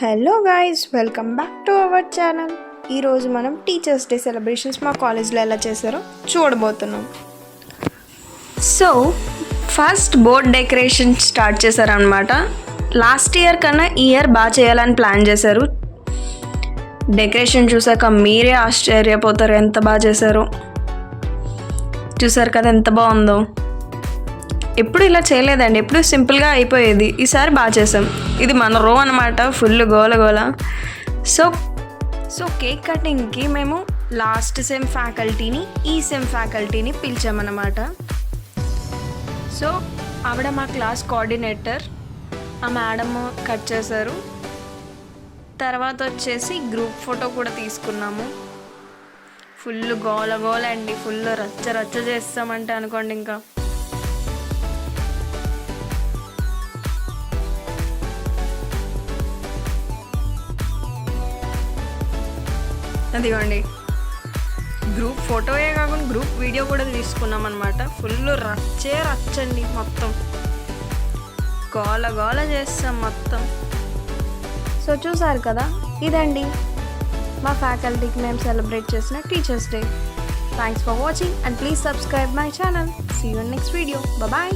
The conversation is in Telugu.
Hello guys, welcome back to our channel. ఈరోజు మనం టీచర్స్ డే సెలబ్రేషన్స్ మా కాలేజ్లో ఎలా చేశారో చూడబోతున్నాం. So first board decoration start చేశారనమాట. లాస్ట్ ఇయర్ కన్నా ఈ ఇయర్ బాగా చేయాలని ప్లాన్ చేశారు. డెకరేషన్ చూసాక మీరే ఆశ్చర్యపోతారు, ఎంత బాగా చేశారో. చూసారు కదా ఎంత బాగుందో. ఎప్పుడు ఇలా చేయలేదండి, ఎప్పుడు సింపుల్గా అయిపోయేది. ఈసారి బాగా చేసాం. ఇది మన రో అనమాట, ఫుల్ గోల గోల. సో కేక్ కటింగ్కి మేము లాస్ట్ సెమ్ ఫ్యాకల్టీని, ఈ సెమ్ ఫ్యాకల్టీని పిలిచామన్నమాట. సో ఆవిడ మా క్లాస్ కోఆర్డినేటర్. ఆ మేడమ్ కట్ చేశారు. తర్వాత వచ్చేసి గ్రూప్ ఫోటో కూడా తీసుకున్నాము. ఫుల్ గోల గోల అండి, ఫుల్ రచ్చ రచ్చ చేస్తామంటే అనుకోండి. ఇంకా అదిగోండి, గ్రూప్ ఫోటోయే కాకుండా గ్రూప్ వీడియో కూడా తీసుకున్నాం అనమాట. ఫుల్ రచ్చండి, మొత్తం గోల గోల చేస్తాం మొత్తం. సో చూసారు కదా, ఇదండి మా ఫ్యాకల్టీకి మేము సెలబ్రేట్ చేసిన teachers day. Thanks for watching and please subscribe my channel. See you in next video. Bye.